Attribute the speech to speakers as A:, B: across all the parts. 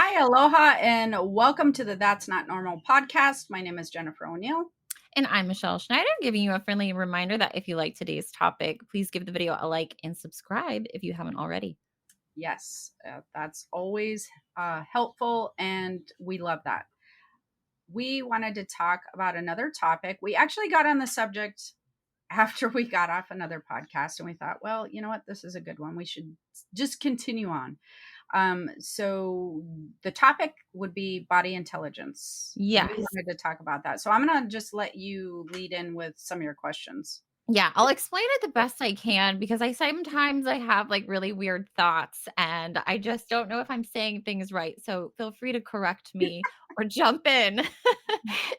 A: Hi, aloha, and welcome to the That's Not Normal podcast. My name is Jennifer O'Neill.
B: And I'm Michelle Schneider, giving you a friendly reminder that if you like today's topic, please give the video a like and subscribe if you haven't already.
A: Yes, that's always helpful, and we love that. We wanted to talk about another topic. We actually got on the subject after we got off another podcast, and we thought, well, you know what? This is a good one. We should just continue on. So the topic would be body intelligence. We
B: Yes.
A: wanted to talk about that. So I'm going to just let you lead in with some of your questions.
B: Yeah, I'll explain it the best I can because I sometimes I have like really weird thoughts and I just don't know if I'm saying things right. So feel free to correct me or jump in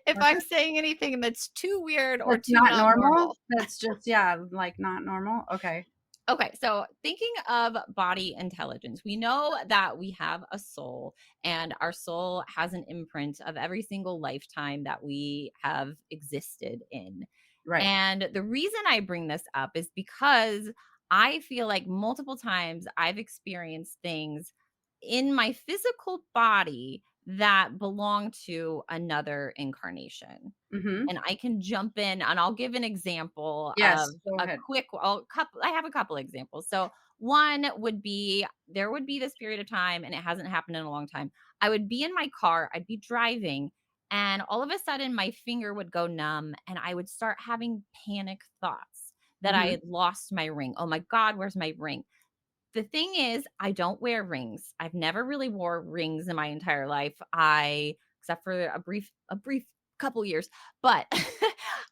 B: if I'm saying anything that's too weird or
A: That's
B: too
A: not
B: not
A: normal?
B: normal.
A: That's just yeah, like, not normal? Okay.
B: Okay, so thinking of body intelligence, we know that we have a soul, and our soul has an imprint of every single lifetime that we have existed in.
A: Right.
B: And the reason I bring this up is because I feel like multiple times I've experienced things in my physical body that belong to another incarnation.
A: Mhm.
B: And I can jump in and I'll give an example
A: Yes,
B: of
A: go
B: a
A: ahead.
B: quick couple I have a couple examples. So one would be there would be this period of time and it hasn't happened in a long time. I would be in my car, I'd be driving, and all of a sudden my finger would go numb and I would start having panic thoughts that I
A: Mhm.
B: had lost my ring. Oh my God, where's my ring? The thing is, I don't wear rings. I've never really wore rings in my entire life. I except for a brief couple years, but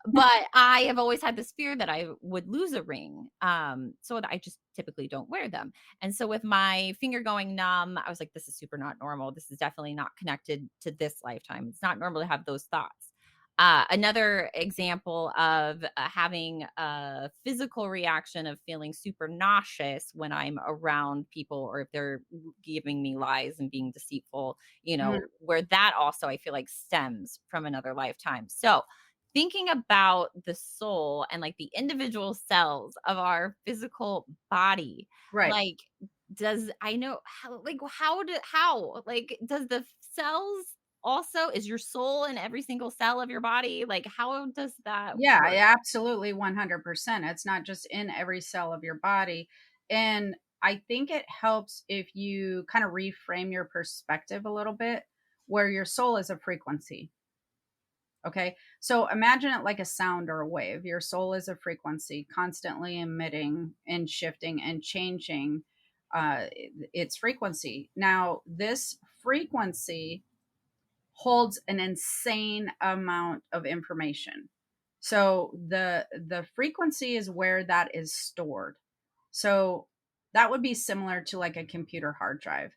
B: but I have always had this fear that I would lose a ring. So that I just typically don't wear them. And so with my finger going numb, I was like, this is super not normal. This is definitely not connected to this lifetime. It's not normal to have those thoughts. Another example of having a physical reaction of feeling super nauseous when I'm around people or if they're giving me lies and being deceitful,
A: Mhm.
B: where that also I feel like stems from another lifetime. So, thinking about the soul and like the individual cells of our physical body,
A: Right.
B: like does I know how like does the cells also, is your soul in every single cell of your body? Like, how does that
A: Yeah,
B: work?
A: yeah, absolutely 100%. It's not just in every cell of your body, and I think it helps if you kinda reframe your perspective a little bit, where your soul is a frequency. Okay. So imagine it like a sound or a wave. Your soul is a frequency constantly emitting and shifting and changing its frequency. Now, this frequency holds an insane amount of information. So the frequency is where that is stored. So that would be similar to like a computer hard drive,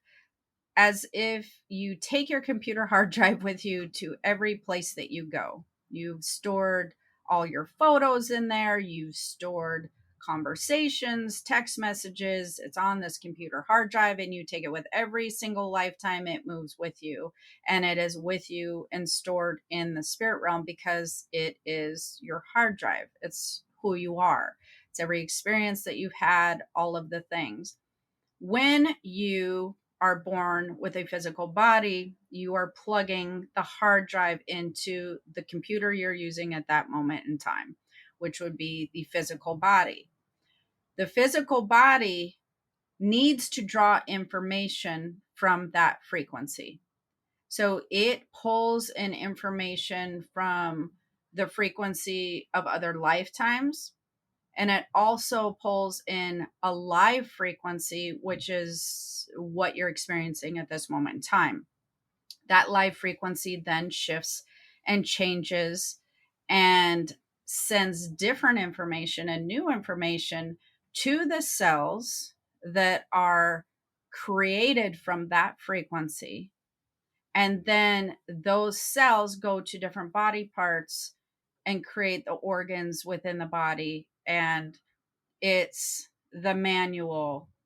A: as if you take your computer hard drive with you to every place that you go. You've stored all your photos in there, you've stored conversations, text messages. It's on this computer hard drive, and you take it with every single lifetime it moves with you. And it is with you and stored in the spirit realm because it is your hard drive. It's who you are, it's every experience that you've had, all of the things. When you are born with a physical body, you are plugging the hard drive into the computer you're using at that moment in time, which would be the physical body. The physical body needs to draw information from that frequency. So it pulls in information from the frequency of other lifetimes, and it also pulls in a live frequency, which is what you're experiencing at this moment in time. That live frequency then shifts and changes and sends different information and new information to the cells that are created from that frequency. And then those cells go to different body parts and create the organs within the body, and it's the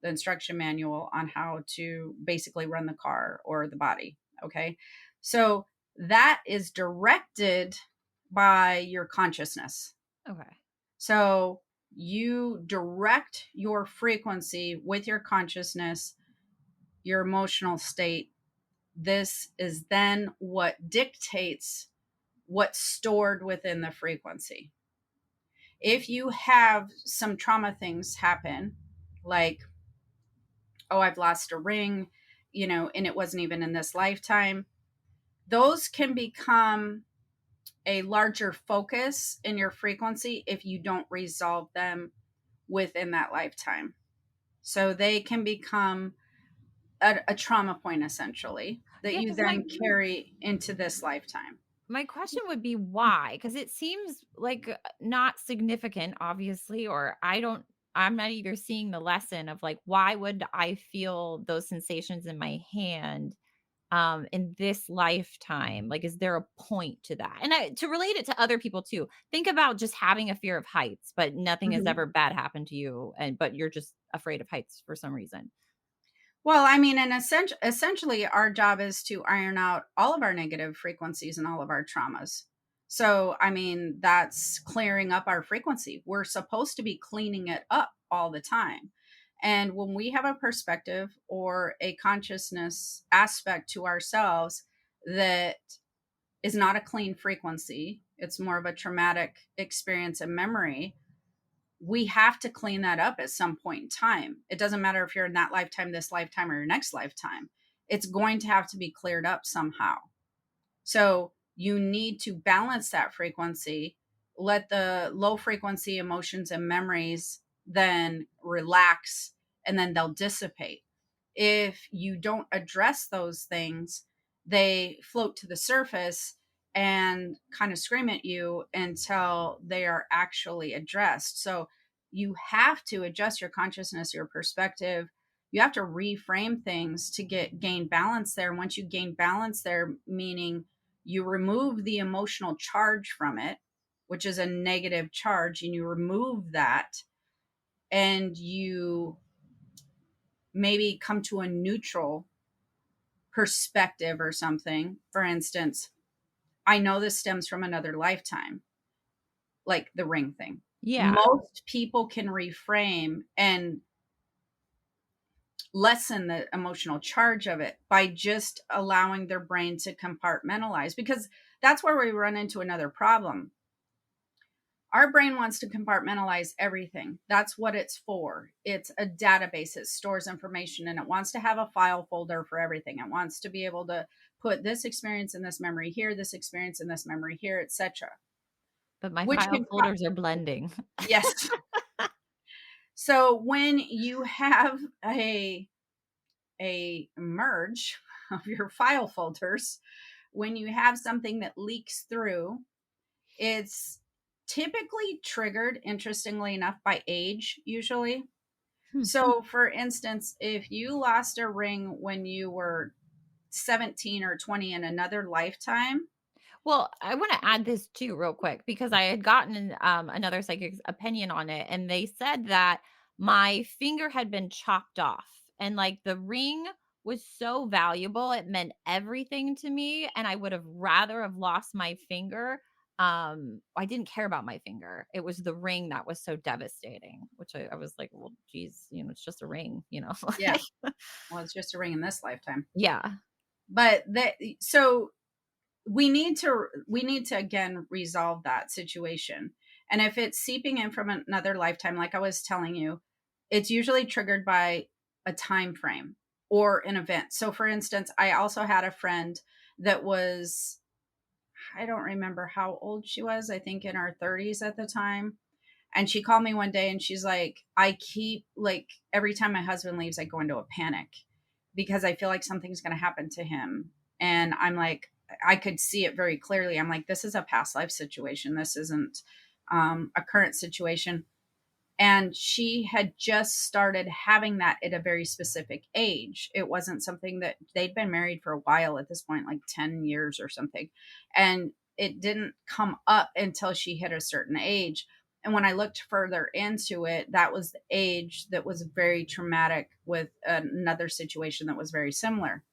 A: instruction manual on how to basically run the car or the body. Okay. So that is directed by your consciousness.
B: Okay.
A: So you direct your frequency with your consciousness, your emotional state, This is then what dictates what's stored within the frequency. If you have some trauma things happen, like, oh, I've lost a ring, and it wasn't even in this lifetime, those can become a larger focus in your frequency if you don't resolve them within that lifetime. So they can become a trauma point essentially that
B: Yeah,
A: you
B: because
A: then carry into this lifetime.
B: my question would be why? Because it seems like, not significant, obviously, or I'm not either seeing the lesson of, like, why would I feel those sensations in my hand, in this lifetime? Like, is there a point to that? And to relate it to other people too, think about just having a fear of heights, but nothing has
A: Mhm.
B: ever bad happened to you, but you're just afraid of heights for some reason.
A: Well, I mean, and essentially, our job is to iron out all of our negative frequencies and all of our traumas. So, I mean, that's clearing up our frequency. We're supposed to be cleaning it up all the time. And when we have a perspective or a consciousness aspect to ourselves that is not a clean frequency, it's more of a traumatic experience and memory, we have to clean that up at some point in time. It doesn't matter if you're in that lifetime, this lifetime, or your next lifetime. It's going to have to be cleared up somehow. So you need to balance that frequency, let the low frequency emotions and memories then relax, and then they'll dissipate. If you don't address those things, they float to the surface and kind of scream at you until they are actually addressed. So you have to adjust your consciousness, your perspective. You have to reframe things to gain balance there. And once you gain balance there, meaning you remove the emotional charge from it, which is a negative charge, and you remove that, and you maybe come to a neutral perspective or something. For instance, I know this stems from another lifetime, like the ring thing.
B: Yeah.
A: Most people can reframe and lessen the emotional charge of it by just allowing their brain to compartmentalize, because that's where we run into another problem. Our brain wants to compartmentalize everything. That's what it's for. It's a database. It stores information and it wants to have a file folder for everything. It wants to be able to put this experience in this memory here, this experience in this memory here, etc.
B: But my
A: Which
B: file
A: can
B: folders are blending.
A: yes. So when you have a merge of your file folders, when you have something that leaks through, it's typically triggered, interestingly enough, by age, usually.
B: Hmm.
A: So, for instance, if you lost a ring when you were 17 or 20 in another lifetime,
B: Well, I wanna add this too real quick because I had gotten, another psychic's opinion on it, and they said that my finger had been chopped off, and, like, the ring was so valuable, it meant everything to me, and I would have rather have lost my finger. I didn't care about my finger. It was the ring that was so devastating, which I was like, "Well, geez, it's just a ring," you know?
A: yeah, well, it's just a ring in this lifetime.
B: Yeah.
A: But that, so we need to again resolve that situation. And if it's seeping in from another lifetime, like I was telling you, it's usually triggered by a time frame or an event. So for instance, I also had a friend that was, I don't remember how old she was, I think in her 30s at the time. And she called me one day and she's like, I keep, like, every time my husband leaves, I go into a panic because I feel like something's going to happen to him. And I'm like, I could see it very clearly. I'm like, this is a past life situation. This isn't a current situation. And she had just started having that at a very specific age. It wasn't something that they'd been married for a while at this point, like 10 years or something. And it didn't come up until she hit a certain age. And when I looked further into it, that was the age that was very traumatic with another situation that was very similar.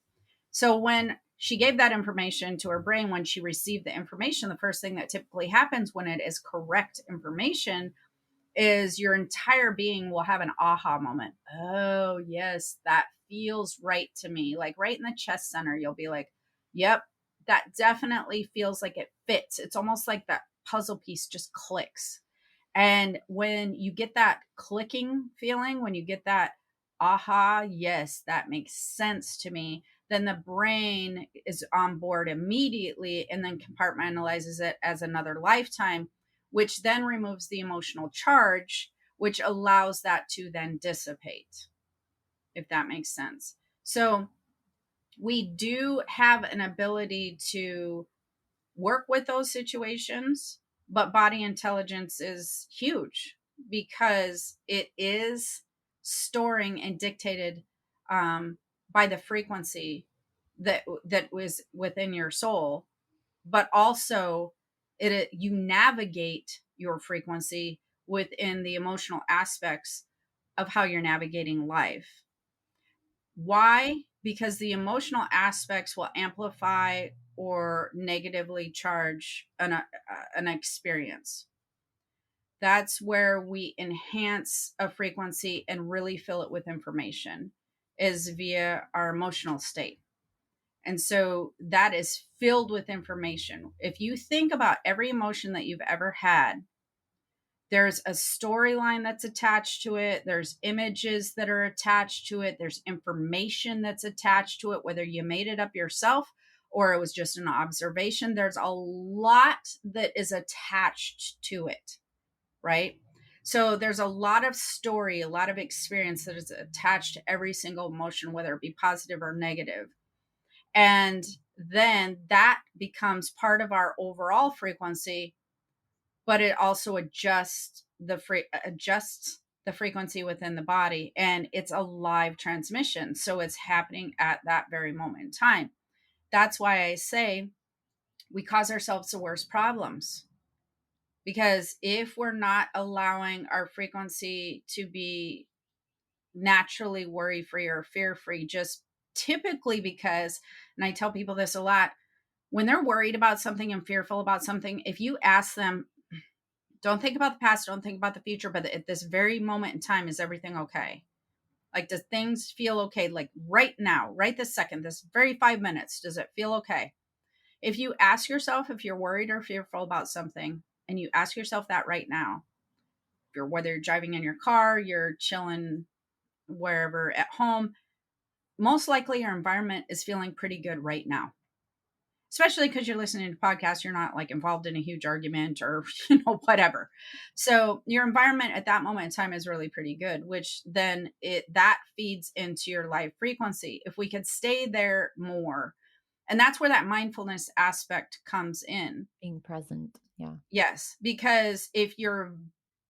A: So when she gave that information to her brain, when she received the information, the first thing that typically happens when it is correct information is your entire being will have an aha moment. Oh, yes, that feels right to me. Like right in the chest center, you'll be like, yep, that definitely feels like it fits. It's almost like that puzzle piece just clicks. And when you get that clicking feeling, when you get that, aha, yes, that makes sense to me, then the brain is on board immediately and then compartmentalizes it as another lifetime, which then removes the emotional charge, which allows that to then dissipate, if that makes sense. So we do have an ability to work with those situations, but body intelligence is huge because it is storing and dictated by the frequency that was within your soul, but also you navigate your frequency within the emotional aspects of how you're navigating life. Why? Because the emotional aspects will amplify or negatively charge an experience. That's where we enhance a frequency and really fill it with information, is via our emotional state. And so that is filled with information. If you think about every emotion that you've ever had, there's a storyline that's attached to it. There's images that are attached to it. There's information that's attached to it, whether you made it up yourself or it was just an observation. There's a lot that is attached to it, right? So there's a lot of story, a lot of experience that is attached to every single emotion, whether it be positive or negative. And then that becomes part of our overall frequency, but it also adjusts the frequency within the body, and it's a live transmission, so it's happening at that very moment in time. That's why I say we cause ourselves the worst problems, because if we're not allowing our frequency to be naturally worry free or fear free, just typically because, and I tell people this a lot, when they're worried about something and fearful about something, if you ask them, don't think about the past, don't think about the future, but at this very moment in time, is everything okay? Like, does things feel okay? Like right now, right this second, this very 5 minutes, does it feel okay? If you ask yourself if you're worried or fearful about something, and you ask yourself that right now, whether you're driving in your car, you're chilling wherever at home, most likely your environment is feeling pretty good right now, especially because you're listening to podcasts, you're not like involved in a huge argument or whatever. So your environment at that moment in time is really pretty good, which then it that feeds into your life frequency. If we could stay there more, and that's where that mindfulness aspect comes in.
B: Being present. Yeah.
A: Yes, because if you're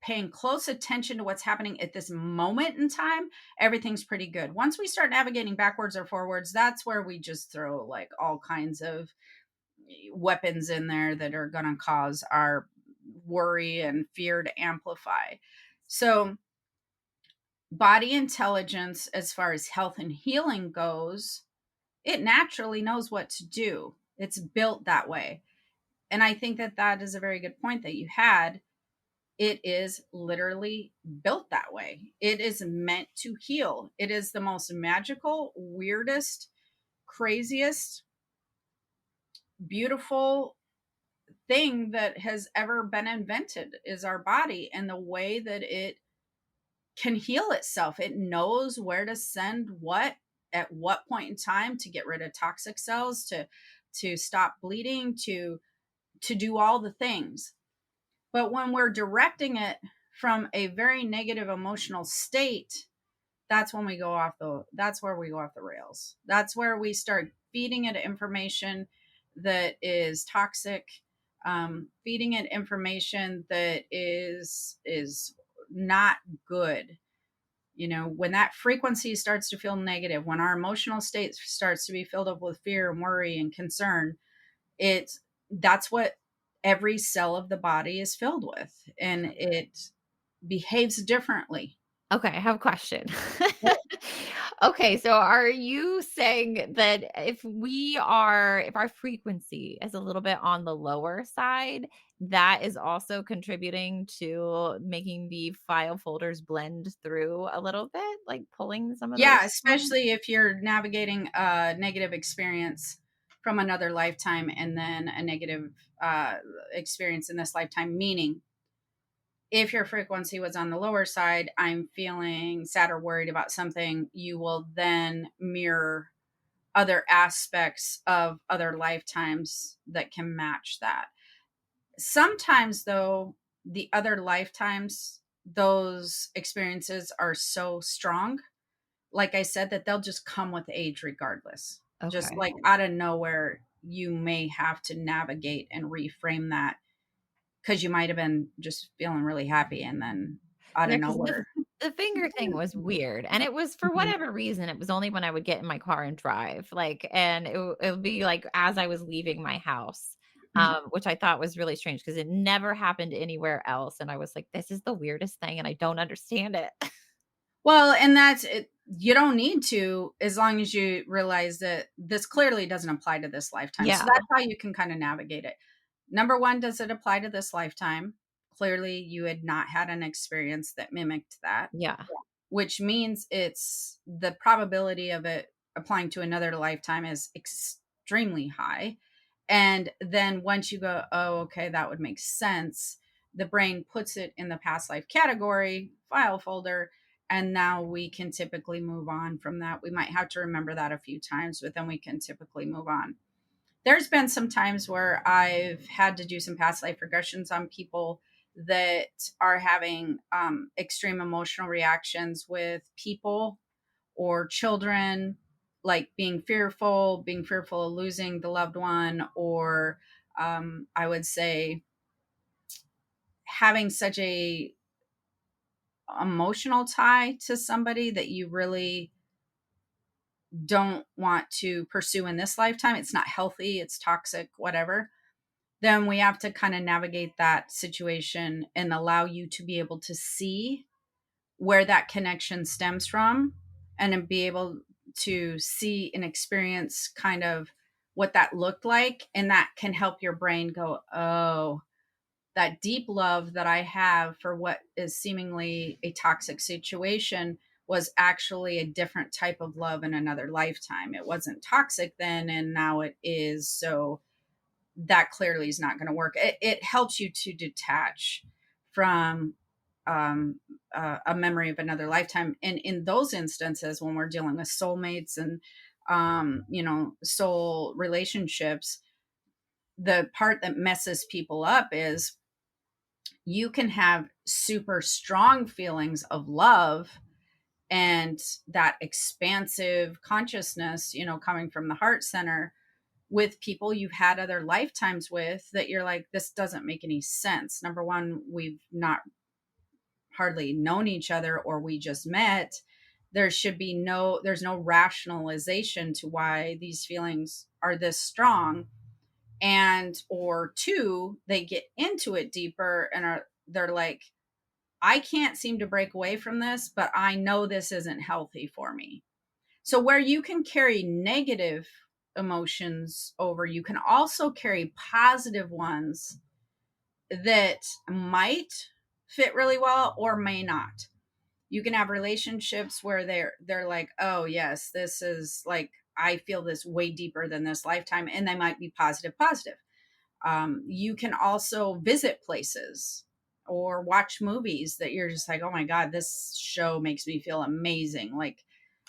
A: paying close attention to what's happening at this moment in time, everything's pretty good. Once we start navigating backwards or forwards, that's where we just throw like all kinds of weapons in there that are going to cause our worry and fear to amplify. So, body intelligence, as far as health and healing goes, it naturally knows what to do. It's built that way. And I think that that is a very good point that you had. It is literally built that way. It is meant to heal. It is the most magical, weirdest, craziest, beautiful thing that has ever been invented, is our body and the way that it can heal itself. It knows where to send what at what point in time to get rid of toxic cells, to stop bleeding, to do all the things. But when we're directing it from a very negative emotional state, that's where we go off the rails. That's where we start feeding it information that is toxic, feeding it information that is not good. When that frequency starts to feel negative, when our emotional state starts to be filled up with fear and worry and concern, it's that's what every cell of the body is filled with, and it behaves differently.
B: Okay, I have a question. Okay, so are you saying that if our frequency is a little bit on the lower side, that is also contributing to making the file folders blend through a little bit, like pulling some of those
A: Yeah,
B: down?
A: especially if you're navigating a negative experience from another lifetime and then a negative uh, experience in this lifetime. Meaning, if your frequency was on the lower side, I'm feeling sad or worried about something, you will then mirror other aspects of other lifetimes that can match that. Sometimes, though, the other lifetimes, those experiences are so strong, like I said, that they'll just come with age regardless. Just
B: Okay.
A: like out of nowhere, you may have to navigate and reframe that because you might have been just feeling really happy and then out
B: Yeah,
A: of
B: because
A: nowhere.
B: the finger thing was weird, and it was for
A: Mhm.
B: whatever reason, it was only when I would get in my car and drive, like, and it would be, like, as I was leaving my house, which I thought was really strange because it never happened anywhere else, and I was like, "This is the weirdest thing, and I don't understand it."
A: Well, and that's it. You don't need to, as long as you realize that this clearly doesn't apply to this lifetime. So
B: Yeah,
A: that's how you can kind of navigate it. Number one, does it apply to this lifetime? Clearly, you had not had an experience that mimicked that,
B: yeah,
A: which means it's the probability of it applying to another lifetime is extremely high. And then once you go, oh, okay, that would make sense, the brain puts it in the past life category file folder. And now we can typically move on from that. We might have to remember that a few times, but then we can typically move on. There's been some times where I've had to do some past life regressions on people that are having extreme emotional reactions with people or children, like being fearful of losing the loved one, or I would say having such a emotional tie to somebody that you really don't want to pursue in this lifetime. It's not healthy, it's toxic, whatever. Then we have to kind of navigate that situation and allow you to be able to see where that connection stems from and then be able to see and experience kind of what that looked like. And that can help your brain go, oh, that deep love that I have for what is seemingly a toxic situation was actually a different type of love in another lifetime. It wasn't toxic then, and now it is. So that clearly is not going to work. It helps you to detach from a memory of another lifetime. And in those instances, when we're dealing with soulmates and soul relationships, the part that messes people up is you can have super strong feelings of love and that expansive consciousness, coming from the heart center with people you've had other lifetimes with, that you're like, this doesn't make any sense. Number one, we've not hardly known each other, or we just met. There's no rationalization to why these feelings are this strong. And or two, they get into it deeper and they're like, I can't seem to break away from this, but I know this isn't healthy for me. So, where you can carry negative emotions over, you can also carry positive ones that might fit really well or may not. You can have relationships where they're like, "Oh, yes, this is like I feel this way deeper than this lifetime," and they might be positive positive. You can also visit places or watch movies that you're just like, oh my God, this show makes me feel amazing. Like,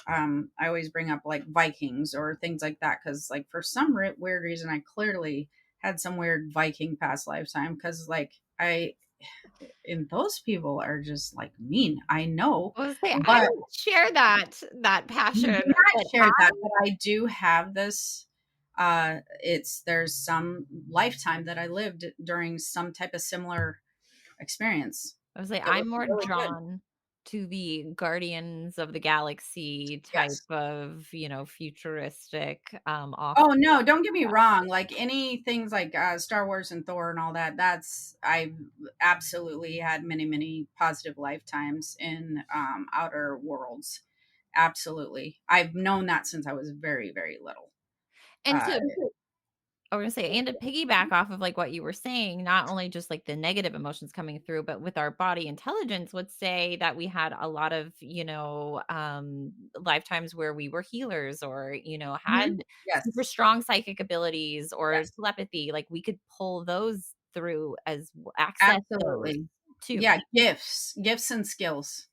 A: I always bring up like Vikings or things like that because, like, for some weird reason, I clearly had some weird Viking past lifetime because, like, and those people are just like mean. I know,
B: I was say I
A: but
B: don't share that
A: you do
B: passion,
A: not
B: but
A: share that, but I do have this. There's some lifetime that I lived during some type of similar experience.
B: I was like,
A: It was
B: I'm more
A: really good.
B: drawn to the Guardians of the Galaxy type
A: Yes.
B: of, futuristic, off
A: Oh no, don't get me wrong. Like any things like Star Wars and Thor and all that. That's I've absolutely had many positive lifetimes in outer worlds, Absolutely. I've known that since I was very, very little.
B: And
A: Uh,
B: to I was gonna say, and to piggyback off of, like, what you were saying, not only just, like, the negative emotions coming through, but with our body intelligence would say that we had a lot of, lifetimes where we were healers or,
A: mhm.
B: had super
A: Yes.
B: strong psychic abilities or
A: Yes.
B: telepathy, like, we could pull those through access those
A: Absolutely.
B: too.
A: Yeah, gifts and skills.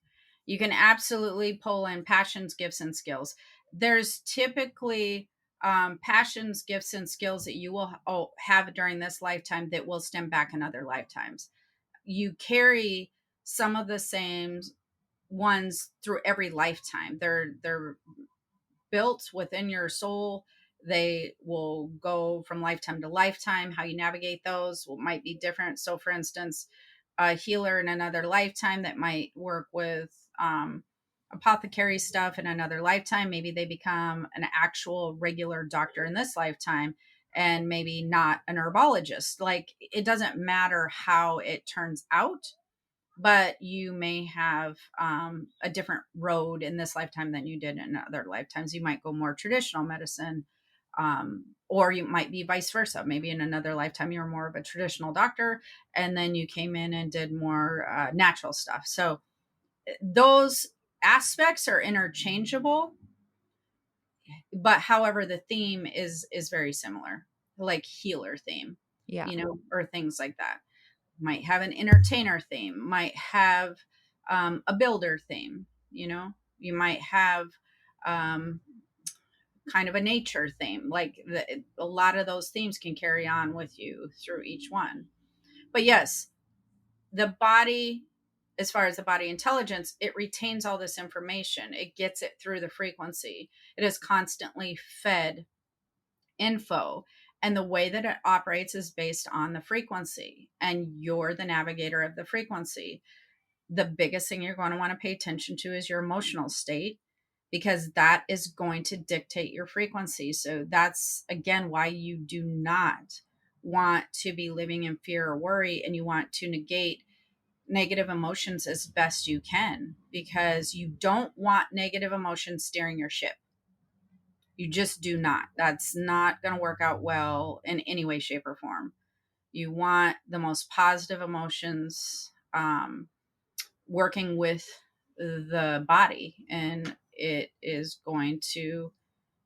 A: You can absolutely pull in passions, gifts, and skills. There's typically passions, gifts, and skills that you will have during this lifetime that will stem back in other lifetimes. You carry some of the same ones through every lifetime. They're built within your soul. They will go from lifetime to lifetime. How you navigate those might be different. So, for instance, a healer in another lifetime that might work with apothecary stuff in another lifetime, maybe they become an actual regular doctor in this lifetime and maybe not an herbologist. Like, it doesn't matter how it turns out, but you may have a different road in this lifetime than you did in other lifetimes. You might go more traditional medicine, or you might be vice versa. Maybe in another lifetime, you were more of a traditional doctor, and then you came in and did more natural stuff. So those aspects are interchangeable, but however, the theme is very similar, like healer theme,
B: Yeah,
A: or things like that. Might have an entertainer theme, might have a builder theme, you might have um, kind of a nature theme. Like a lot of those themes can carry on with you through each one. But yes, the body, as far as the body intelligence, it retains all this information, it gets it through the frequency, it is constantly fed info, and the way that it operates is based on the frequency, and you're the navigator of the frequency. The biggest thing you're going to want to pay attention to is your emotional state, because that is going to dictate your frequency. So that's again why you do not want to be living in fear or worry, and you want to negate negative emotions as best you can, because you don't want negative emotions steering your ship. You just do not. That's not going to work out well in any way, shape, or form. You want the most positive emotions working with the body, and it is going to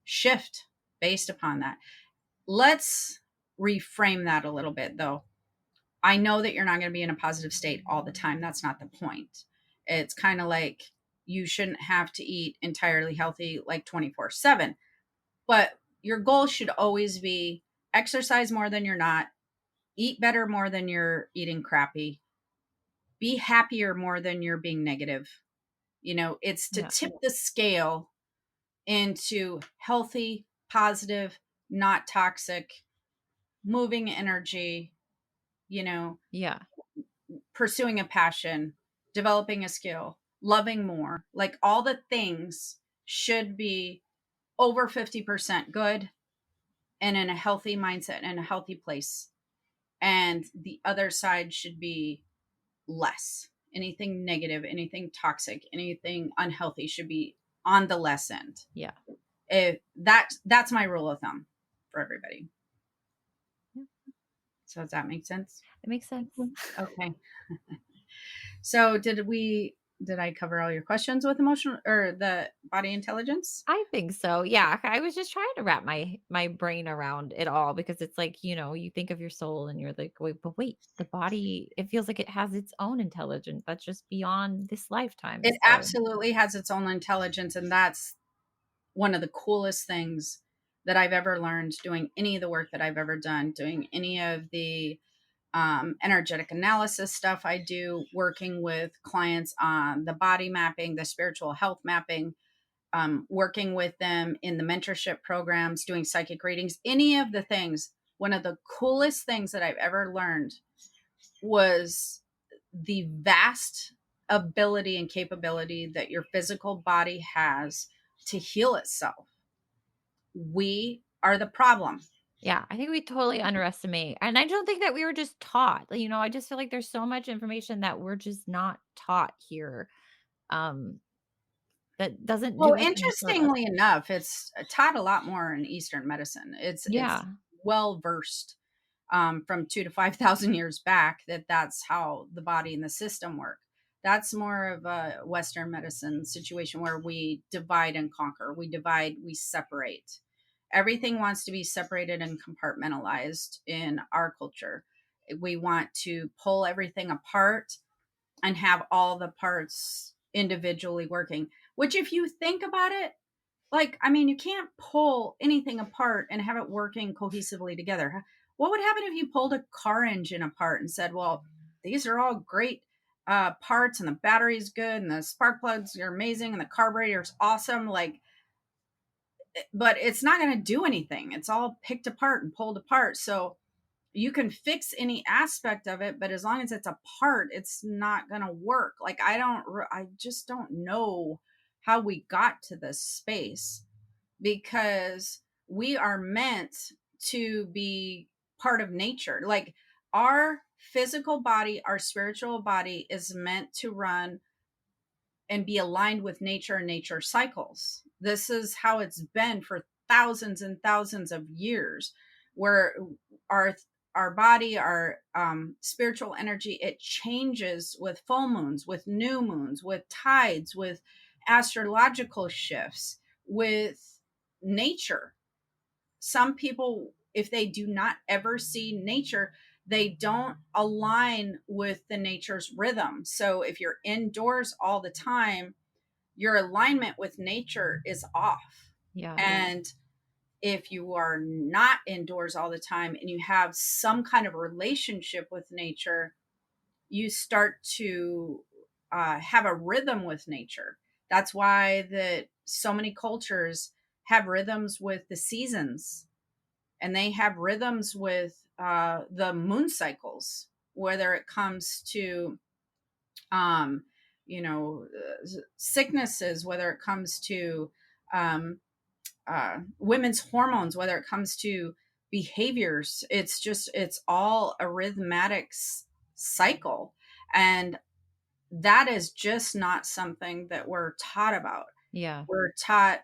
A: shift based upon that. Let's reframe that a little bit, though. I know that you're not going to be in a positive state all the time. That's not the point. It's kind of like you shouldn't have to eat entirely healthy like 24/7. But your goal should always be exercise more than you're not, eat better more than you're eating crappy, be happier more than you're being negative. It's to
B: yeah,
A: tip the scale into healthy, positive, not toxic, moving energy, you know,
B: yeah,
A: pursuing a passion, developing a skill, loving more. Like, all the things should be over 50% good and in a healthy mindset and a healthy place. And the other side should be less. Anything negative, anything toxic, anything unhealthy should be on the less end.
B: yeah.
A: If that's my rule of thumb for everybody.
B: Yeah,
A: So does that make sense?
B: it makes sense.
A: Okay. So did I cover all your questions with emotional or the body intelligence?
B: I think so. Yeah, I was just trying to wrap my brain around it all because it's like, you think of your soul and you're like, wait, but wait, the body, it feels like it has its own intelligence that's just beyond this lifetime.
A: It
B: So,
A: absolutely has its own intelligence, and that's one of the coolest things that I've ever learned doing any of the work that I've ever done, doing any of the energetic analysis stuff I do, working with clients on the body mapping, the spiritual health mapping, working with them in the mentorship programs, doing psychic readings, any of the things. One of the coolest things that I've ever learned was the vast ability and capability that your physical body has to heal itself. We are the problem.
B: yeah, I think we totally underestimate. And I don't think that we were just taught. I just feel like there's so much information that we're just not taught here. Um that doesn't
A: Well,
B: do us any service.
A: interestingly enough, it's taught a lot more in Eastern medicine. It's
B: Yeah.
A: well versed from 2 to 5,000 years back that that's how the body and the system work. That's more of a Western medicine situation where we divide and conquer. We divide, we separate. Everything wants to be separated and compartmentalized in our culture. We want to pull everything apart and have all the parts individually working, which, if you think about it, like, I mean, you can't pull anything apart and have it working cohesively together. What would happen if you pulled a car engine apart and said, well, these are all great parts, and the battery's good, and the spark plugs are amazing, and the carburetor's awesome? Like, but it's not going to do anything. It's all picked apart and pulled apart. So you can fix any aspect of it, but as long as it's a part, it's not going to work. Like, I just don't know how we got to this space, because we are meant to be part of nature. Like, our physical body, our spiritual body is meant to run and be aligned with nature and nature cycles. This is how it's been for thousands and thousands of years, where our our body, our spiritual energy, it changes with full moons, with new moons, with tides, with astrological shifts, with nature. Some people, if they do not ever see nature, they don't align with the nature's rhythm. So if you're indoors all the time, your alignment with nature is off.
B: Yeah.
A: And if you are not indoors all the time and you have some kind of relationship with nature, you start to have a rhythm with nature. That's why that so many cultures have rhythms with the seasons, and they have rhythms with the moon cycles, whether it comes to um, sicknesses, whether it comes to um, women's hormones, whether it comes to behaviors. It's all a rhythmatic cycle. And that is just not something that we're taught about.
B: Yeah.
A: We're taught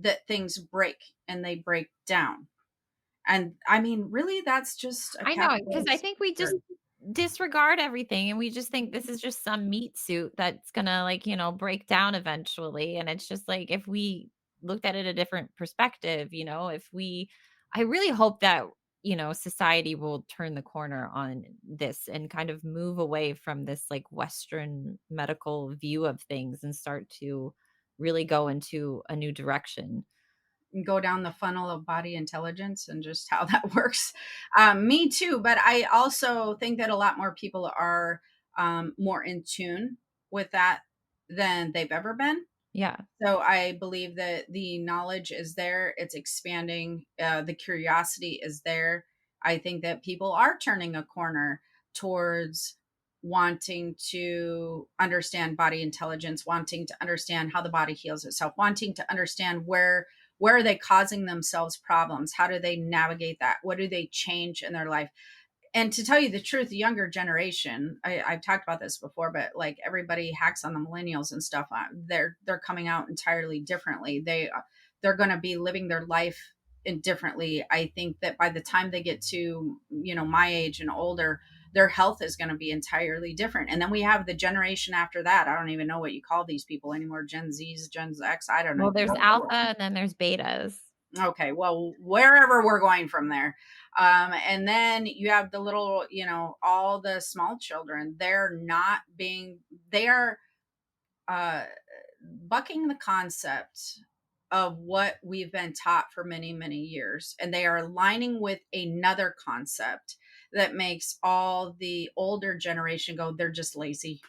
A: that things break and they break down. And I mean, really, that's just a
B: I know, because I
A: capitalist.
B: think we just disregard everything and we just think this is just some meat suit that's gonna, like, break down eventually. And it's just like, if we looked at it a different perspective, if we I really hope that, society will turn the corner on this and kind of move away from this like Western medical view of things and start to really go into a new direction.
A: And go down the funnel of body intelligence and just how that works. Me too, but I also think that a lot more people are more in tune with that than they've ever been.
B: Yeah.
A: So I believe that the knowledge is there, it's expanding, the curiosity is there. I think that people are turning a corner towards wanting to understand body intelligence, wanting to understand how the body heals itself, wanting to understand where are they causing themselves problems, how do they navigate that, what do they change in their life. And to tell you the truth, the younger generation, I've talked about this before, but like, everybody hacks on the millennials and stuff. They're coming out entirely differently. They're going to be living their life differently. I think that by the time they get to my age and older, their health is going to be entirely different. And then we have the generation after that. I don't even know what you call these people anymore. Gen Zs, Gen X. I don't
B: Well,
A: even
B: there's
A: know.
B: alpha and then there's betas.
A: Okay, well, wherever we're going from there. And then you have the little, all the small children. They are uh, bucking the concept of what we've been taught for many, many years. And they are aligning with another concept that makes all the older generation go, they're just lazy.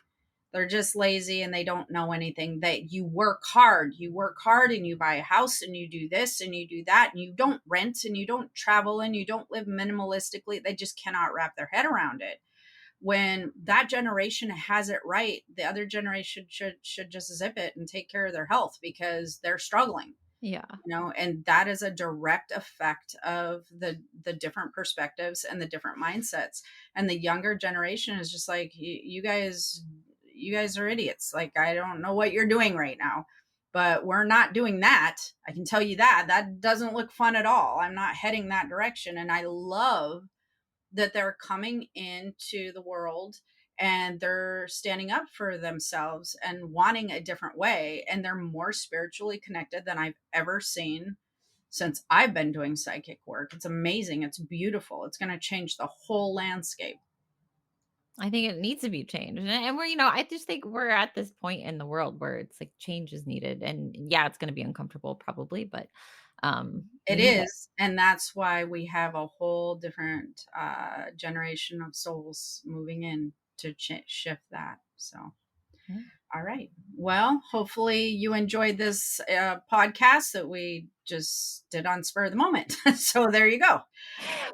A: They're just lazy and they don't know anything. That you work hard and you buy a house and you do this and you do that, and you don't rent and you don't travel and you don't live minimalistically. They just cannot wrap their head around it. When that generation has it right, the other generation should just zip it and take care of their health, because they're struggling.
B: Yeah.
A: And that is a direct effect of the different perspectives and the different mindsets. And the younger generation is just like, you guys are idiots. Like, I don't know what you're doing right now. But we're not doing that. I can tell you that. That doesn't look fun at all. I'm not heading that direction. And I love that they're coming into the world and they're standing up for themselves and wanting a different way. And they're more spiritually connected than I've ever seen since I've been doing psychic work. It's amazing. It's beautiful. It's going to change the whole landscape.
B: I think it needs to be changed. And we're, I just think we're at this point in the world where it's like change is needed. And yeah, it's going to be uncomfortable probably, but we
A: It
B: need it.
A: is. And that's why we have a whole different generation of souls moving in to shift that. So,
B: Yeah.
A: all right. Well, hopefully you enjoyed this podcast that we just did on spur of the moment. So there you go.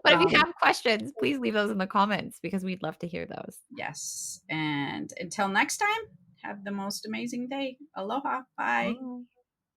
B: But if you
A: Um,
B: have questions, please leave those in the comments because we'd love to hear those.
A: yes. And until next time, have the most amazing day. Aloha. Bye.
B: Bye.